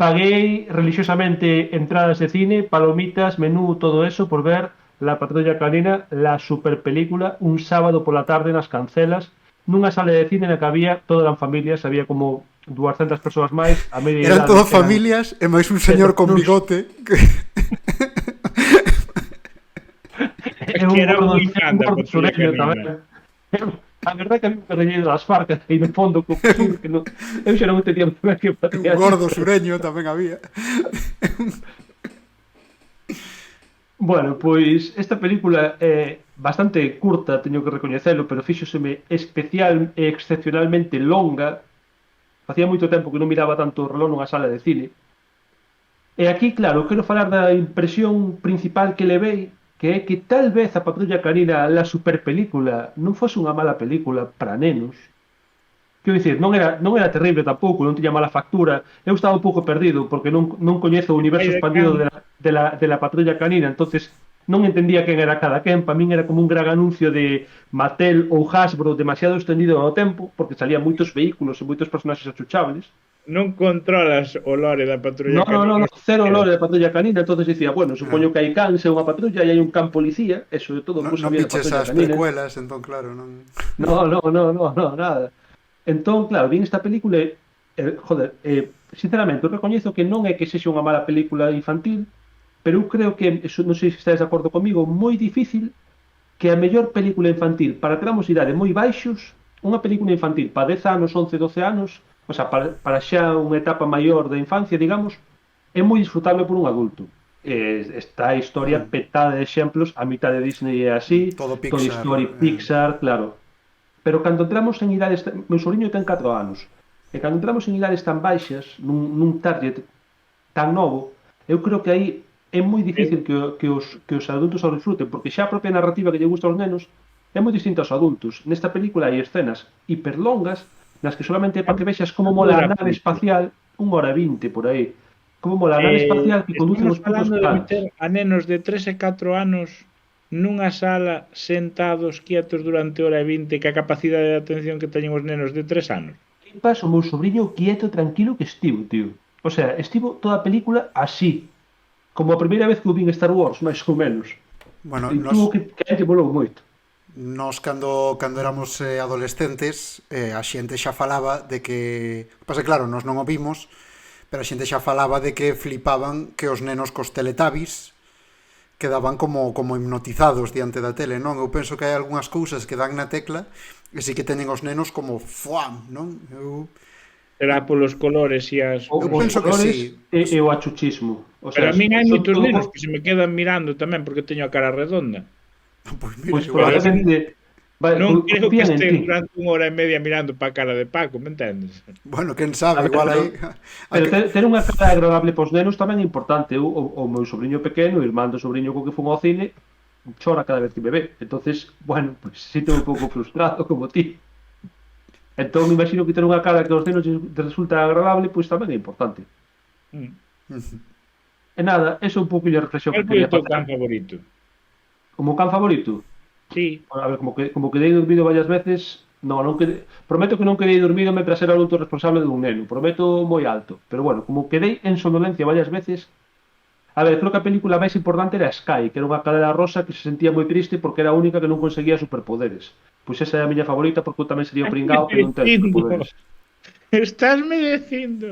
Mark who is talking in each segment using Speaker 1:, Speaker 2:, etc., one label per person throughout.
Speaker 1: pagué religiosamente entradas de cine, palomitas, menú, todo eso por ver La Patrulla Canina, la super película, un sábado por la tarde nas Cancelas, nunha sala de cine na que había, todas eran familias, había como 200 persoas máis, a media
Speaker 2: Eran
Speaker 1: idade
Speaker 2: todo
Speaker 1: eran
Speaker 2: familias e máis un señor con
Speaker 1: nuns,
Speaker 2: bigote que...
Speaker 3: Es que era moi
Speaker 1: é
Speaker 3: fan
Speaker 1: un
Speaker 3: da
Speaker 1: gordo
Speaker 3: Patrulla
Speaker 1: sureño
Speaker 3: Canina.
Speaker 1: tamén. A verdade é que a mí me reñei das farcas aí no fondo co sur, que non, eu xa non entendía moi ben que
Speaker 2: Un
Speaker 1: facía ali,
Speaker 2: gordo
Speaker 1: pero
Speaker 2: sureño tamén había.
Speaker 1: bueno, pois esta película é bastante curta, teño que recoñecelo, pero fíxoseme especial e excepcionalmente longa. Facía moito tempo que non miraba tanto o reloj nunha sala de cine. E aquí, claro, quero falar da impresión principal que levei, que é que tal vez a Patrulla Canina, la super película, non fose unha mala película para nenos. Quero dicir, non era terrible tampouco, non tiña mala factura. Eu estaba un pouco perdido porque non coñezo o
Speaker 3: Vai
Speaker 1: universo
Speaker 3: de
Speaker 1: expandido
Speaker 3: can.
Speaker 1: de la Patrulla Canina, entonces non entendía quen era cada quen. Para min era como un gran anuncio de Mattel ou Hasbro demasiado extendido no tempo, porque salían moitos vehículos e moitos personaxes achuchables.
Speaker 3: Non controlas o lore da
Speaker 1: No,
Speaker 3: Patrulla
Speaker 1: no, no,
Speaker 3: Canina.
Speaker 1: no, cero lore de Patrulla Canina, entonces dicía, bueno,
Speaker 2: Ah,
Speaker 1: supoño que hai cans e unha patrulla e hai un can policía, eso é todo o
Speaker 2: non,
Speaker 1: que eu
Speaker 2: non
Speaker 1: sabía da
Speaker 2: viches
Speaker 1: Patrulla
Speaker 2: as
Speaker 1: Canina.
Speaker 2: precuelas, entón claro, non...
Speaker 1: No, no, no, no, no, nada. Entón, claro, vin esta película e, joder, sinceramente, eu recoñezo que non é que sexa unha mala película infantil, pero eu creo que, eso, non sei se estáis de acordo comigo, moi difícil que a mellor película infantil para tramos de idade moi baixos, unha película infantil para 10 anos, 11, 12 anos, o sea, para xa unha etapa maior da infancia, digamos, é moi disfrutable por un adulto. Está a historia
Speaker 2: Mm,
Speaker 1: petada de exemplos, a mitad de Disney é así,
Speaker 2: todo
Speaker 1: Toy
Speaker 2: Pixar.
Speaker 1: Story, Pixar, claro. Pero cando entramos en idades, meu sobrinho ten 4 anos, e cando entramos en idades tan baixas, nun target tan novo, eu creo que aí é moi difícil
Speaker 3: Eu,
Speaker 1: que os adultos o disfruten, porque xa a propia narrativa que lle gusta aos nenos é moi distinta aos adultos. Nesta película hai escenas hiperlongas nas que solamente é para que vexas como mola a
Speaker 3: dura
Speaker 1: nave
Speaker 3: moito.
Speaker 1: espacial, 1 hora 20 por aí, como mola a nave espacial que conducen
Speaker 3: Estamos
Speaker 1: os putos
Speaker 3: falando de
Speaker 1: cans.
Speaker 3: meter a nenos de 3 e 4 anos nunha sala sentados quietos durante hora e 20 que a capacidade de atención que teñen os nenos de 3 anos.
Speaker 1: Flipas o meu sobrinho quieto e tranquilo que estivo, tío. O sea, estivo toda a película así, como a primeira vez que o vin Star Wars, máis ou menos.
Speaker 2: Bueno,
Speaker 1: E tuvo que a gente volou moito.
Speaker 2: nos cando éramos adolescentes, a xente xa falaba de que... Pasa, claro, nos non o vimos, pero a xente xa falaba de que flipaban que os nenos cos Teletubbies quedaban como hipnotizados diante da tele, non? Eu penso que hai algunhas cousas que dan na tecla e sí que teñen os nenos como fuam, non?
Speaker 3: Será polos colores e
Speaker 1: O-
Speaker 2: Eu
Speaker 1: os
Speaker 2: penso que
Speaker 1: colores
Speaker 2: sí.
Speaker 1: e o achuchismo. O
Speaker 3: Pero
Speaker 1: sea,
Speaker 3: a min hai
Speaker 1: son
Speaker 3: moitos
Speaker 1: todo.
Speaker 3: nenos que se me quedan mirando tamén porque teño a cara redonda.
Speaker 2: Pois mira,
Speaker 1: Pois
Speaker 2: igual.
Speaker 3: Pero non,
Speaker 1: probablemente
Speaker 3: non creo que
Speaker 1: confían en
Speaker 3: estén
Speaker 1: ti.
Speaker 3: durante 1 hora e media mirando para a cara de Paco, me entendes?
Speaker 2: Bueno, quen
Speaker 1: A
Speaker 2: sabe,
Speaker 1: ver,
Speaker 2: igual
Speaker 1: pero,
Speaker 2: aí...
Speaker 1: pero ter unha cara agradable pos nenos tamén é importante. O meu sobrinho pequeno, o irmán do sobrinho co que fun ao cine, chora cada vez que me ve. Entonces, bueno, pues sinto un pouco frustrado como ti. Entón, me imagino que ter unha cara que aos nenos lles resulta agradable, pois tamén é importante.
Speaker 3: Mm.
Speaker 1: E nada, esa é un pouco a reflexión
Speaker 3: Cal
Speaker 1: que
Speaker 3: foi o
Speaker 1: quería
Speaker 3: teu
Speaker 1: facer.
Speaker 3: can favorito?
Speaker 1: Como can favorito?
Speaker 3: Sí.
Speaker 1: A ver, como quedei dormido varias veces, non prometo que non quedei dormido mentre era adulto responsable dun neno, prometo moi alto, pero bueno, como quedei en somnolencia varias veces, a ver, creo que a película máis importante era Sky, que era unha cadela rosa que se sentía moi triste porque era a única que non conseguía superpoderes. Pois esa é a miña favorita porque eu tamén sería o
Speaker 3: Estásme
Speaker 1: pringao que non ten
Speaker 3: dicindo,
Speaker 1: superpoderes.
Speaker 3: estásme dicindo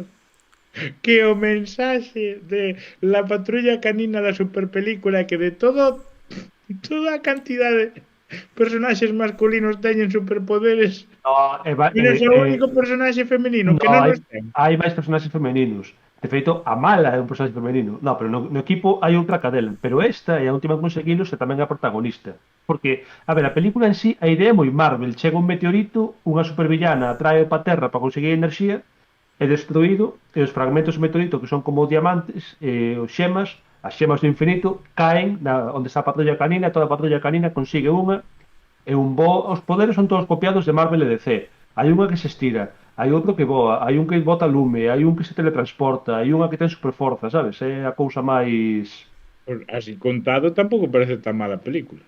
Speaker 3: que o mensaxe de la patrulla canina da superpelícula que de toda a cantidade de personaxes masculinos teñen superpoderes,
Speaker 1: No,
Speaker 3: eres o único personaxe femenino que
Speaker 1: no,
Speaker 3: non
Speaker 1: hai,
Speaker 3: os ten.
Speaker 1: hai máis personaxes femeninos. De feito, a mala é un personaxe femenino. No, pero no equipo hai outra cadela. Pero esta é a última en conseguilos e tamén é a protagonista. Porque, a ver, a película en sí, a idea é moi Marvel. Chega un meteorito, unha supervillana atrae pa Terra para conseguir enerxía, é destruído, e os fragmentos do meteorito, que son como diamantes, os xemas, as xemas do infinito, caen onde está a patrulla canina, e toda a patrulla canina consigue unha, e os poderes son todos copiados de Marvel e DC. Hai unha que se estira, hai outro que voa, hai un que bota lume, hai un que se teletransporta, hai unha que ten superforza, sabes? É a cousa máis...
Speaker 3: Pois así contado tampouco parece tan mala película.